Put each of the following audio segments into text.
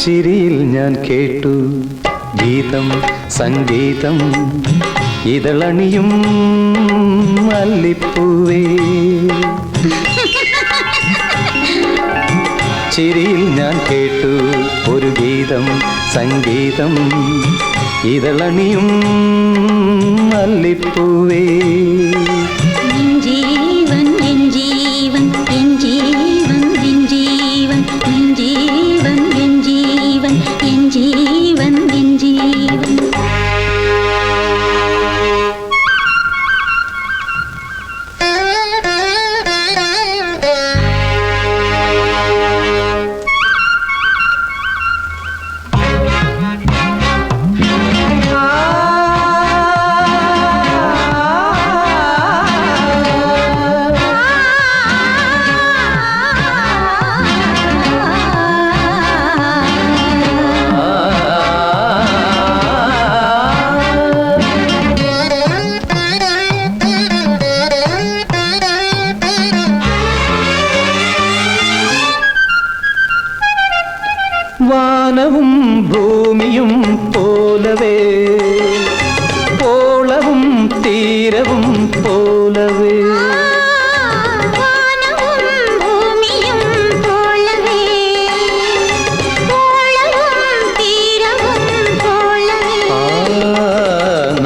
ചിരിയിൽ ഞാൻ കേട്ടു ഗീതം സംഗീതം ഇതളണിയും മല്ലിപ്പൂവേ. ചിരിയിൽ ഞാൻ കേട്ടു ഒരു ഗീതം സംഗീതം ഇതളണിയും മല്ലിപ്പൂവേ. വാനവും ഭൂമിയും പോലവേ പോളവും തീരവും പോലവേ.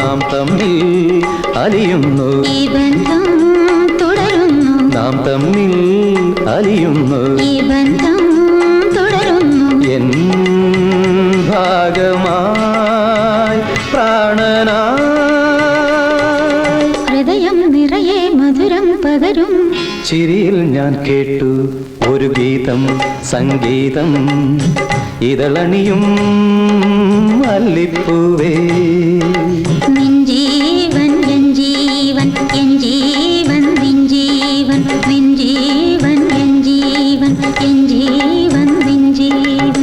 നാം തമ്മിൽ അലിയുന്നു നാം തമ്മിൽ അലിയുന്നു എൻ ഭാഗമായി പ്രാണനായി ഹൃദയം നിറയെ മധുരം പകരും. ചിരിയിൽ ഞാൻ കേട്ടു ഒരു ഗീതം സംഗീതം ഇതളണിയും മല്ലിപ്പൂവേ. നിൻ ജീവൻ എൻ ജീവൻ എൻ ജീവൻ നിൻ ജീവൻ നിൻ ജീവൻ എൻ ജീവൻ എൻ ജീവൻ നിൻ ജീവൻ.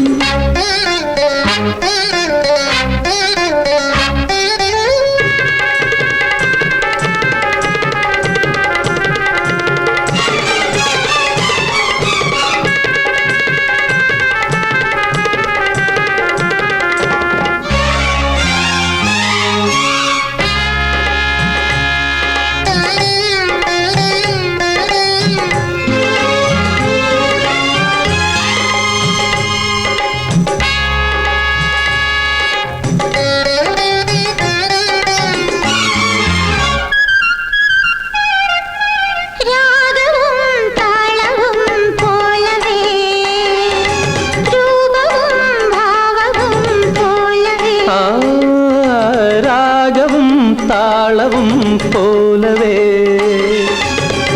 രാഗവും താളവും പോലവേ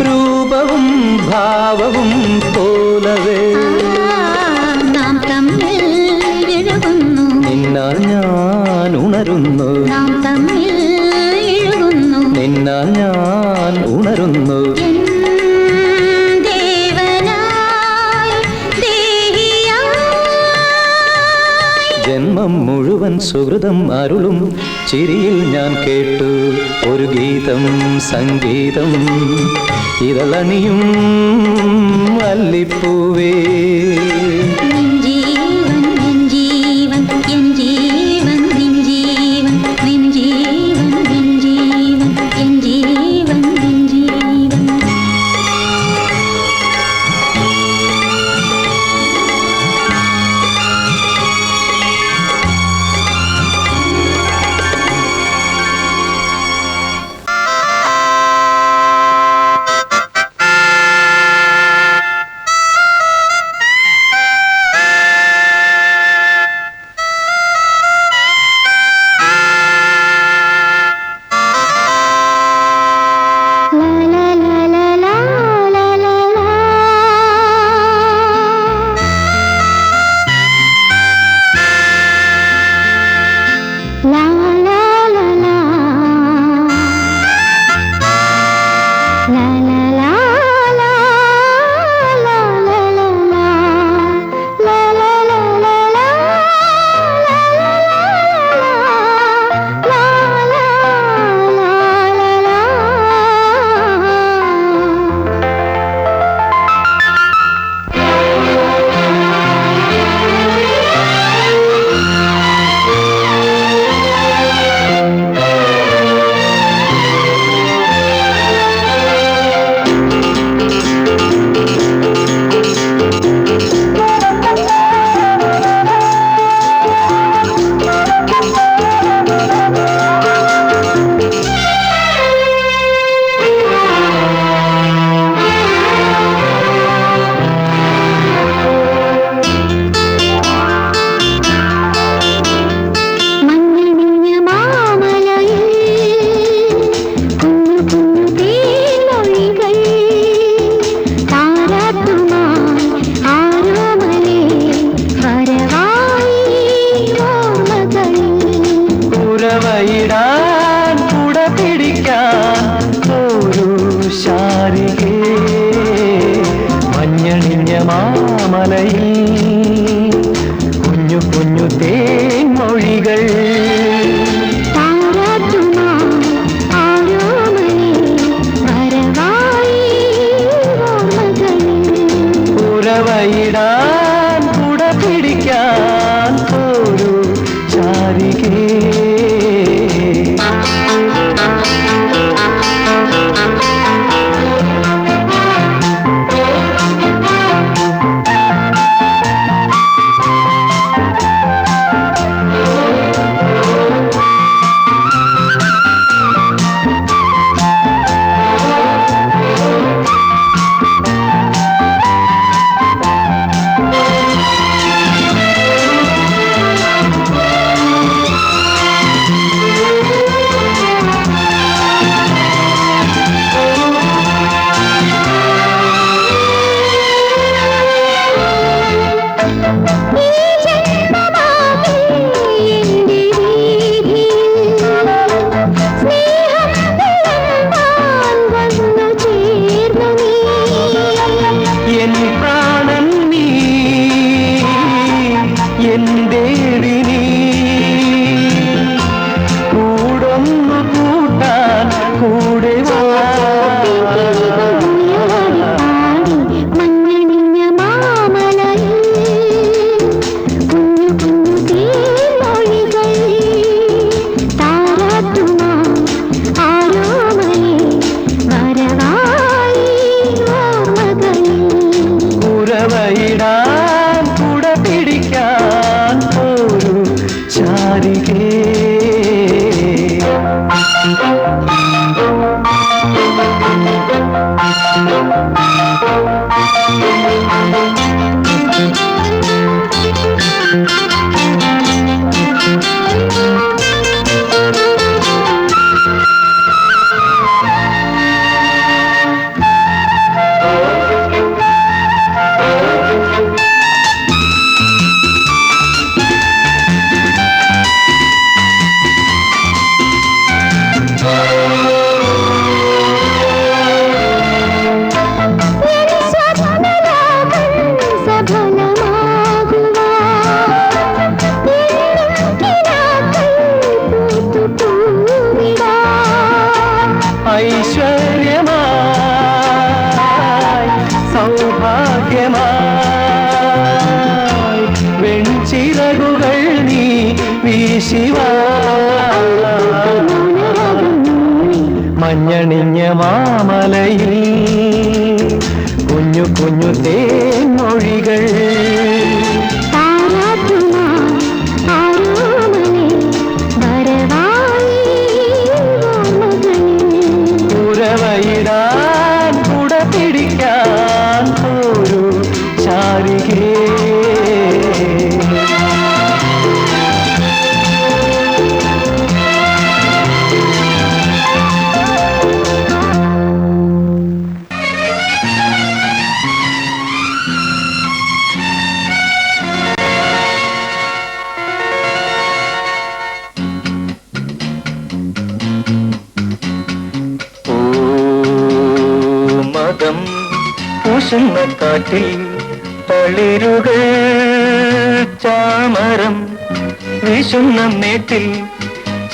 രൂപവും ഭാവവും പോലവേ. നാം തമ്മിൽ ഇഴുകുന്നു നിന്നാൽ ഞാൻ ഉണരുന്നു നാം തമ്മിൽ ഇഴുകുന്നു നിന്നാൽ ഞാൻ ഉണരുന്നു. ജന്മം മുഴുവൻ സുഹൃതം അരുളും ചിരിയിൽ ഞാൻ കേട്ടു ഒരു ഗീതം സംഗീതം ഇതളണിയും മല്ലിപ്പൂവേ. മാമലയിൽ കുഞ്ഞു കുഞ്ഞു തേൻമൊഴികൾ ഉറവയിടാൻ കുട പിടിക്കാൻ ഒരു ചാരികേ ഉറവയിടാൻ കുട പിടിക്കാൻ ഒരു ചാരികേ ഐശ്വര്യമായി സൗഭാഗ്യമായി വെൺചിറകുകൾ നീ വീശിവാ മഞ്ഞണിഞ്ഞ മാമലയിൽ കുഞ്ഞു കുഞ്ഞു തേൻമൊഴികൾ ഉറവയിടാൻ കുട പിടിക്കാൻ ഒരു ചാരികേ പൂശുന്ന കാറ്റിൽ തളിരുകൾ ചാമരം വീശുന്ന മേട്ടിൽ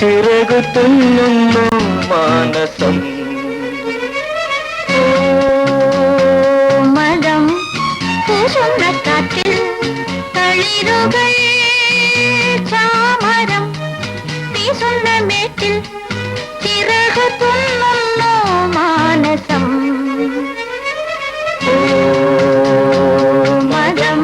ചിറകു തുന്നുന്നു മാനസം മദം പൂശുന്ന കാറ്റിൽ തളിരുകൾ ചാമരം വീശുന്ന മേട്ടിൽ ചിറകു തുന്നുന്നു മാനസം മദം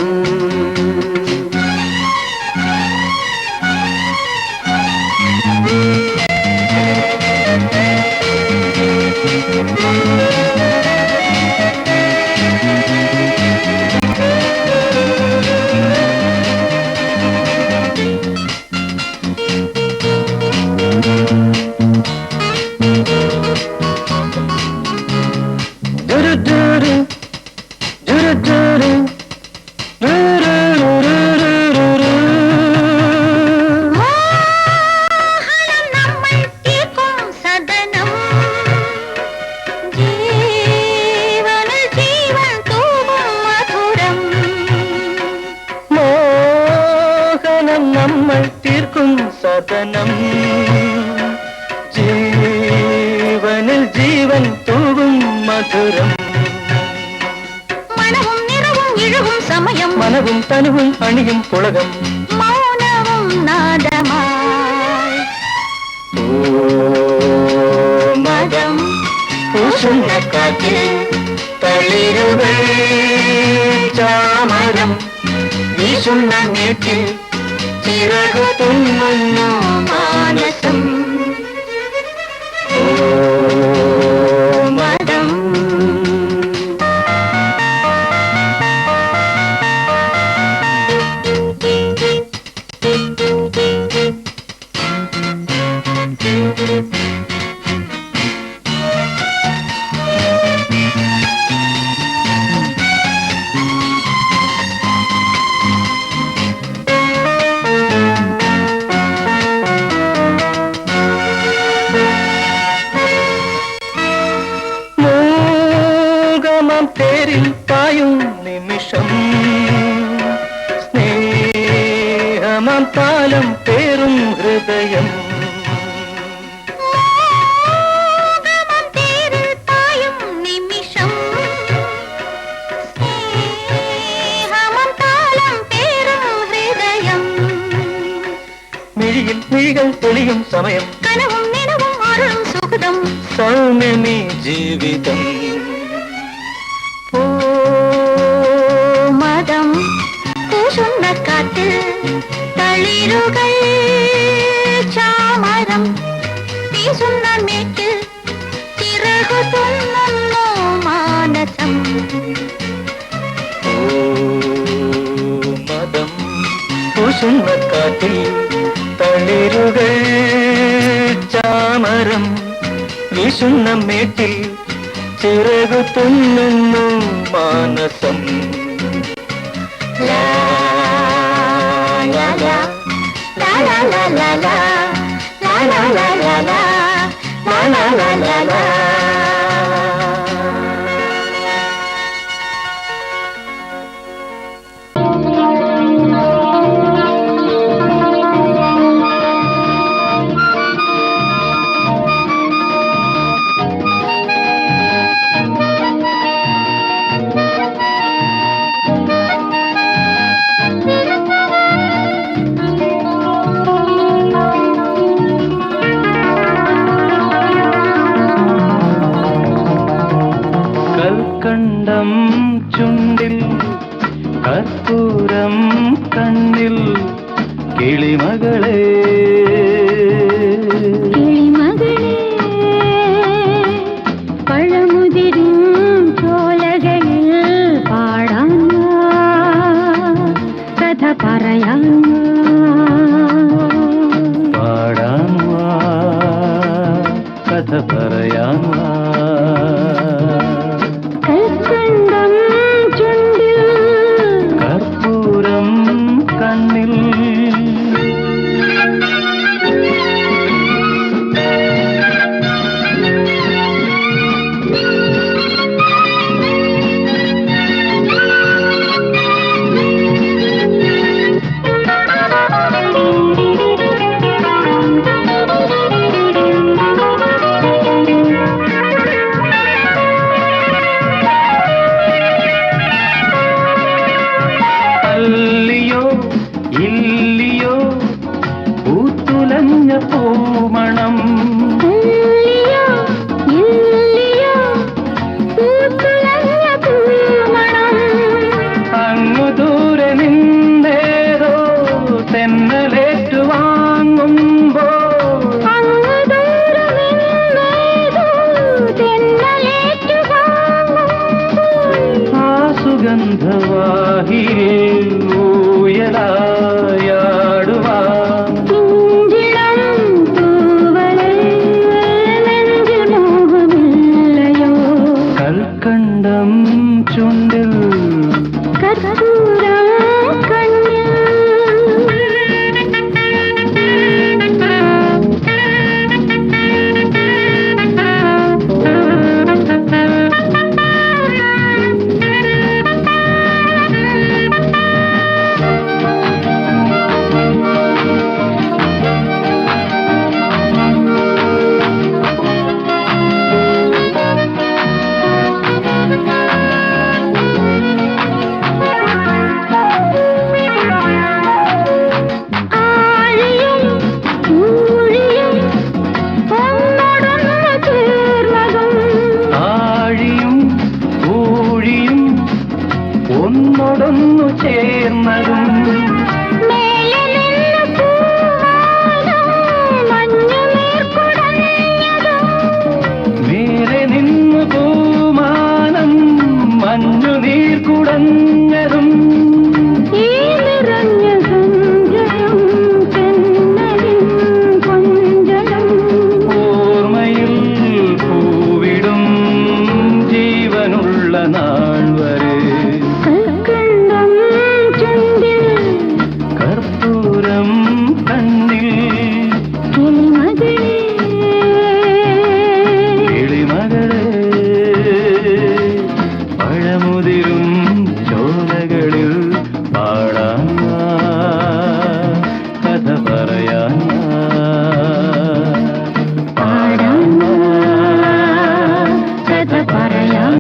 മധുരം മണവും നിറവും ഇഴവും സമയം മനവും തനുവും അണിയും പുളകം മൗനവും നാദമായി ഓ മദം പൂശുന്ന കാറ്റിൽ തളിരുകൾ ചാമരം വീശുന്ന നേറ്റിൽ ചിറകു തുന്നുന്നു മാനസം ഓ മദം മോഹമാം തേരിൽ പായും നിമിഷം സ്നേഹമാം താലം പേറും ഹൃദയം മോഹമം തേരിൽ പായും നിമിഷം സ്നേഹമം താളം പേറും ഹൃദയം മിഴിയിൽ മിഴികൾ തെളിയും സമയം കനവും നിലവും അരുളും സുഹൃതം സൗമ്യമീ ജീവിതം ഓ മദം പൂശുന്ന കാറ്റിൽ തളിരുകൾ ചാമരം വീശുന്ന മേറ്റിൽ ചിറകു തുന്നുന്നു മാനസം ഓ മദം പൂശുന്ന കാറ്റിൽ തളിരുകൾ ചാമരം വീശുന്ന മേട്ടിൽ ചിറകു തുന്നുന്നു മാനസം ലാ ലാ ലാ ലാ ലാ ലാ ലാ ലാ ലാ ലാ ലാ ലാ ലാ ലാ ലാ ലാ ലാ കൽക്കണ്ടം ചുണ്ടിൽ കർപ്പൂരം കണ്ണിൽ കിളിമകളെ കിളിമകളെ പഴമുതിരും ചോലകളിൽ പാടാൻ കഥ പറയാൻ പാടാൻ വാ കഥ പറയാൻ വാ